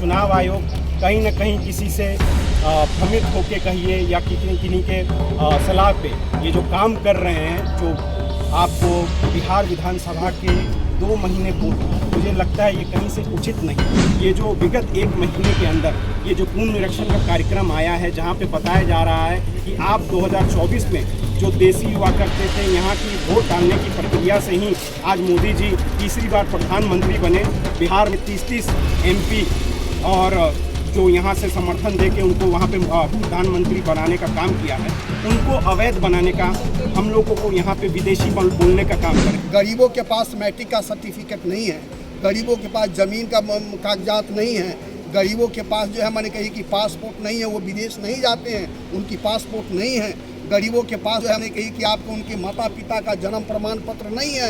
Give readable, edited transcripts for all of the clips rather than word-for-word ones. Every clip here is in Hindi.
चुनाव आयोग कहीं न कहीं किसी से भ्रमित होके कहिए या किन्हीं के सलाह पे ये जो काम कर रहे हैं, जो आपको बिहार विधानसभा के 2 महीने पूर्व, मुझे लगता है ये कहीं से उचित नहीं। ये जो विगत 1 महीने के अंदर ये जो पूर्ण निरीक्षण का कार्यक्रम आया है, जहाँ पे बताया जा रहा है कि आप 2024 में जो देसी युवा करते थे, यहाँ की वोट डालने की प्रक्रिया से ही आज मोदी जी तीसरी बार प्रधानमंत्री बने। बिहार में 30 MP और जो यहाँ से समर्थन दे के उनको वहाँ पे प्रधानमंत्री बनाने का काम किया है, उनको अवैध बनाने का, हम लोगों को यहाँ पे विदेशी बोलने का काम करें। गरीबों के पास मैट्रिक का सर्टिफिकेट नहीं है, गरीबों के पास ज़मीन का कागजात नहीं है, गरीबों के पास जो है मैंने कही कि पासपोर्ट नहीं है, वो विदेश नहीं जाते हैं, उनकी पासपोर्ट नहीं है। गरीबों के पास जो है मैंने कही कि आपको उनके माता पिता का जन्म प्रमाण पत्र नहीं है।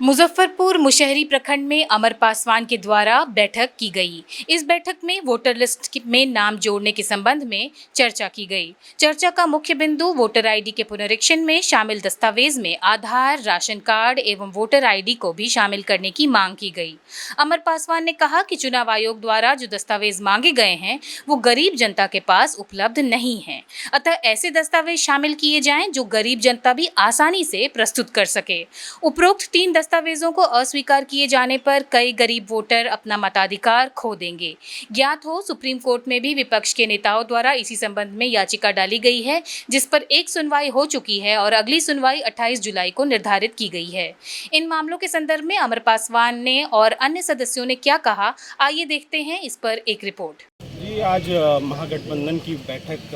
मुजफ्फरपुर मुशहरी प्रखंड में अमर पासवान के द्वारा बैठक की गई। इस बैठक में वोटर लिस्ट में नाम जोड़ने के संबंध में चर्चा की गई। चर्चा का मुख्य बिंदु वोटर आईडी के पुनरीक्षण में शामिल दस्तावेज में आधार, राशन कार्ड एवं वोटर आईडी को भी शामिल करने की मांग की गई। अमर पासवान ने कहा कि चुनाव आयोग द्वारा जो दस्तावेज मांगे गए हैं वो गरीब जनता के पास उपलब्ध नहीं है, अतः ऐसे दस्तावेज शामिल किए जाएं जो गरीब जनता भी आसानी से प्रस्तुत कर सके। उपरोक्त 3 दस्तावेजों को अस्वीकार किए जाने पर कई गरीब वोटर अपना मताधिकार खो देंगे। ज्ञात हो, सुप्रीम कोर्ट में भी विपक्ष के नेताओं द्वारा इसी संबंध में याचिका डाली गई है, जिस पर एक सुनवाई हो चुकी है और अगली सुनवाई 28 जुलाई को निर्धारित की गई है। इन मामलों के संदर्भ में अमर पासवान ने और अन्य सदस्यों ने क्या कहा, आइए देखते हैं इस पर एक रिपोर्ट। जी, आज महागठबंधन की बैठक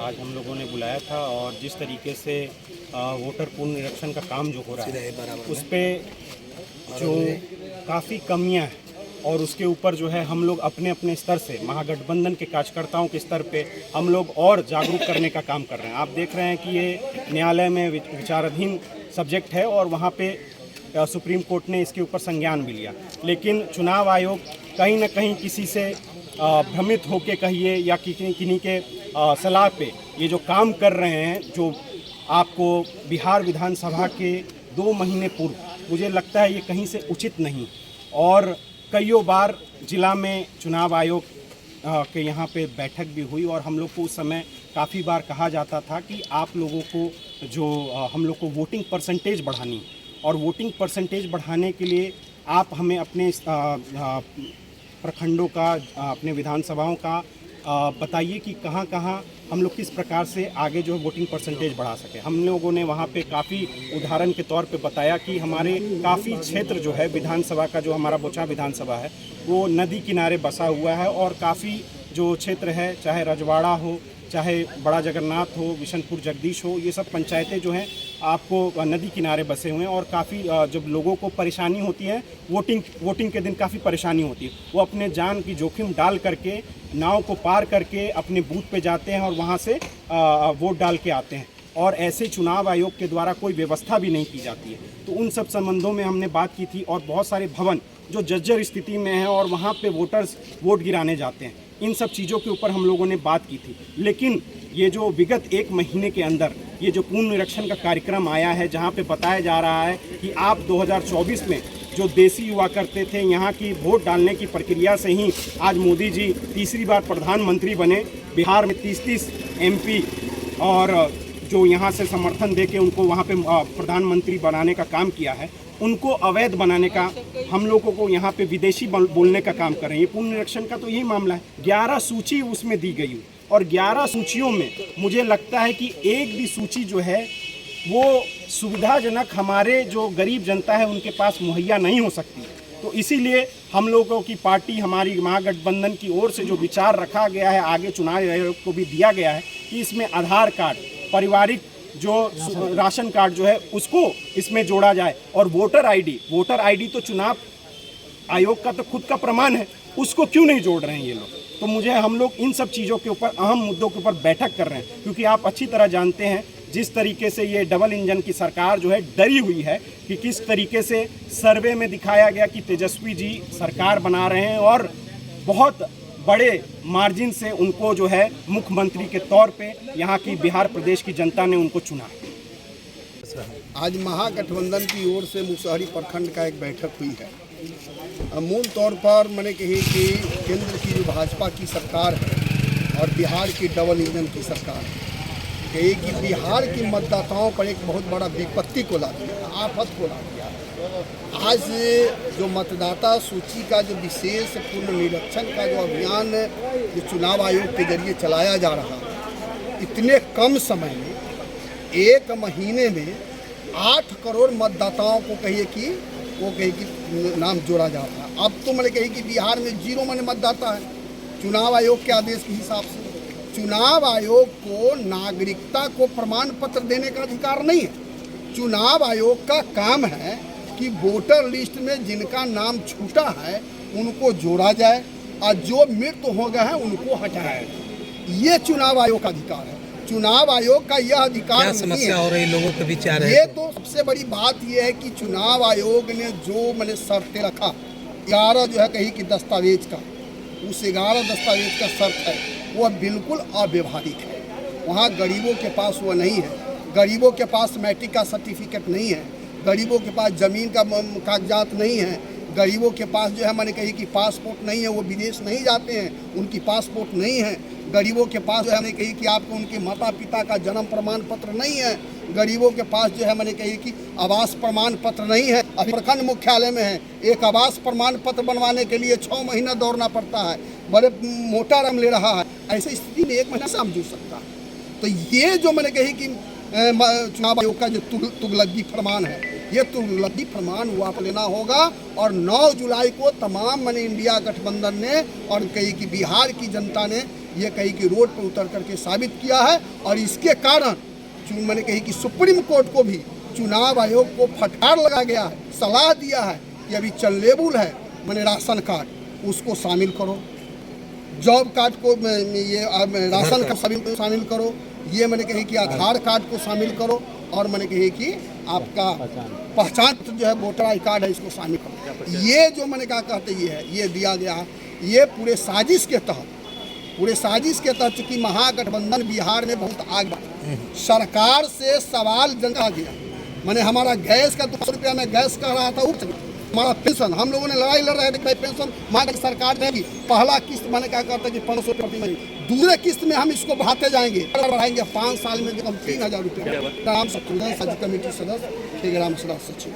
आज हम लोगों ने बुलाया था और जिस तरीके से वोटर पूर्ण निरीक्षण का काम जो हो रहा है उस पर जो काफ़ी कमियां हैं और उसके ऊपर जो है हम लोग अपने अपने स्तर से महागठबंधन के कार्यकर्ताओं के स्तर पे हम लोग और जागरूक करने का काम कर रहे हैं। आप देख रहे हैं कि ये न्यायालय में विचाराधीन सब्जेक्ट है और वहाँ पे सुप्रीम कोर्ट ने इसके ऊपर संज्ञान भी लिया, लेकिन चुनाव आयोग कहीं न कहीं किसी से भ्रमित होके कहिए या किन्हीं के सलाह पे ये जो काम कर रहे हैं, जो आपको बिहार विधानसभा के 2 महीने पूर्व, मुझे लगता है ये कहीं से उचित नहीं। और कईयों बार जिला में चुनाव आयोग के यहाँ पे बैठक भी हुई और हम लोग को उस समय काफ़ी बार कहा जाता था कि आप लोगों को जो हम लोग को वोटिंग परसेंटेज बढ़ानी और वोटिंग परसेंटेज बढ़ाने के लिए आप हमें अपने प्रखंडों का, अपने विधानसभाओं का बताइए कि कहाँ कहाँ हम लोग किस प्रकार से आगे जो वोटिंग परसेंटेज बढ़ा सके। हम लोगों ने वहाँ पे काफ़ी उदाहरण के तौर पे बताया कि हमारे काफ़ी क्षेत्र जो है विधानसभा का, जो हमारा बोचा विधानसभा है वो नदी किनारे बसा हुआ है और काफ़ी जो क्षेत्र है, चाहे रजवाड़ा हो, चाहे बड़ा जगन्नाथ हो, बिशनपुर जगदीश हो, ये सब पंचायतें जो हैं आपको नदी किनारे बसे हुए हैं और काफ़ी जब लोगों को परेशानी होती है, वोटिंग के दिन काफ़ी परेशानी होती है, वो अपने जान की जोखिम डाल करके नाव को पार करके अपने बूथ पे जाते हैं और वहाँ से वोट डाल के आते हैं और ऐसे चुनाव आयोग के द्वारा कोई व्यवस्था भी नहीं की जाती है। तो उन सब संबंधों में हमने बात की थी और बहुत सारे भवन जो जर्जर स्थिति में हैं और वहाँ पे वोटर्स वोट गिराने जाते हैं, इन सब चीज़ों के ऊपर हम लोगों ने बात की थी। लेकिन ये जो विगत 1 महीने के अंदर ये जो पूर्ण निरीक्षण का कार्यक्रम आया है, जहाँ पे बताया जा रहा है कि आप 2024 में जो देसी युवा करते थे, यहाँ की वोट डालने की प्रक्रिया से ही आज मोदी जी तीसरी बार प्रधानमंत्री बने। बिहार में 30 MP और जो यहाँ से समर्थन दे के उनको वहाँ पे प्रधानमंत्री बनाने का काम किया है, उनको अवैध बनाने का, हम लोगों को यहाँ पे विदेशी बोलने का काम कर रहे हैं। ये पूर्ण निरीक्षण का तो यही मामला है। 11 सूची उसमें दी गई और 11 सूचियों में मुझे लगता है कि एक भी सूची जो है वो सुविधाजनक हमारे जो गरीब जनता है उनके पास मुहैया नहीं हो सकती। तो इसीलिए हम लोगों की पार्टी, हमारी महागठबंधन की ओर से जो विचार रखा गया है, आगे चुनाव आयोग को भी दिया गया है कि इसमें आधार कार्ड, पारिवारिक जो राशन कार्ड जो है उसको इसमें जोड़ा जाए और वोटर आईडी तो चुनाव आयोग का तो खुद का प्रमाण है, उसको क्यों नहीं जोड़ रहे हैं ये लोग। तो मुझे हम लोग इन सब चीज़ों के ऊपर, अहम मुद्दों के ऊपर बैठक कर रहे हैं, क्योंकि आप अच्छी तरह जानते हैं जिस तरीके से ये डबल इंजन की सरकार जो है डरी हुई है कि किस तरीके से सर्वे में दिखाया गया कि तेजस्वी जी सरकार बना रहे हैं और बहुत बड़े मार्जिन से उनको जो है मुख्यमंत्री के तौर पे यहाँ की बिहार प्रदेश की जनता ने उनको चुना। आज महागठबंधन की ओर से मुसहरी प्रखंड का एक बैठक हुई है। मूल तौर पर मैंने कही कि केंद्र की जो भाजपा की सरकार है और बिहार की डबल इंजन की सरकार है, कही कि बिहार के मतदाताओं पर एक बहुत बड़ा विपत्ति को ला दिया, आफत को ला दिया। आज जो मतदाता सूची का जो विशेष पुनर्निरीक्षण का जो अभियान जो चुनाव आयोग के जरिए चलाया जा रहा है, इतने कम समय में, एक महीने में 8 करोड़ मतदाताओं को कहिए कि नाम जोड़ा जाता है। अब तो मैंने कही कि बिहार में 0 मन मतदाता है चुनाव आयोग के आदेश के हिसाब से। चुनाव आयोग को नागरिकता को प्रमाण पत्र देने का अधिकार नहीं है। चुनाव आयोग का काम है कि वोटर लिस्ट में जिनका नाम छूटा है उनको जोड़ा जाए और जो मृत्यु हो गए हैं उनको हटाया जाए। ये चुनाव आयोग का अधिकार है। चुनाव आयोग का यह अधिकार क्या समस्या हो रही लोगों के विचार है? ये तो सबसे बड़ी बात यह है कि चुनाव आयोग ने जो मैंने शर्तें रखा, 11 जो है कही कि दस्तावेज का, उस 11 दस्तावेज का शर्त है वह बिल्कुल अव्यवहारिक है। वहाँ गरीबों के पास वो नहीं है। गरीबों के पास मैट्रिक का सर्टिफिकेट नहीं है। गरीबों के पास ज़मीन का कागजात नहीं है। गरीबों के पास जो है मैंने कही कि पासपोर्ट नहीं है, वो विदेश नहीं जाते हैं, उनकी पासपोर्ट नहीं है। गरीबों के पास जो है मैंने कही कि आपको उनके माता पिता का जन्म प्रमाण पत्र नहीं है। गरीबों के पास जो है मैंने कही कि आवास प्रमाण पत्र नहीं है। अभी प्रखंड मुख्यालय में है, एक आवास प्रमाण पत्र बनवाने के लिए 6 महीना दौड़ना पड़ता है, बड़े मोटा रकम ले रहा है। ऐसी स्थिति में 1 महीना से हम जूझ सकता है। तो ये जो मैंने कही कि चुनाव आयोग का जो तुगलकी फरमान है, ये तुगलकी फरमान वापस लेना होगा। और 9 जुलाई को तमाम मैंने इंडिया गठबंधन ने और कही कि बिहार की जनता ने ये कही कि रोड पर उतर करके साबित किया है। और इसके कारण मैंने कही कि सुप्रीम कोर्ट को भी चुनाव आयोग को फटकार लगा गया है, सलाह दिया है कि अभी चलनेबुल है मैंने राशन कार्ड उसको शामिल करो, जॉब कार्ड को ये राशन कार्ड शामिल करो, ये मैंने कही कि आधार कार्ड को शामिल करो, और मैंने कही कि आपका पहचान जो है वोटर आई कार्ड है इसको शामिल करो। ये जो मैंने कहा कहते ये दिया गया है, ये पूरे साजिश के तहत चूँकि महागठबंधन बिहार में बहुत आगे, सरकार से सवाल जंगा गया। मैंने हमारा गैस का 200 रुपया में गैस कह रहा था, हमारा पेंशन, हम लोगों ने लड़ाई लड़ रहे थे कि भाई पेंशन मांग सरकार देगी। पहला किस्त मैंने क्या कहता है कि 500 प्रति महीने, दूसरे किस्त में हम इसको बढ़ाते जाएंगे, बढ़ाएंगे 5 साल में हम 3000 रुपये। राम सचिव कमेटी सदस्य, राम सचिव।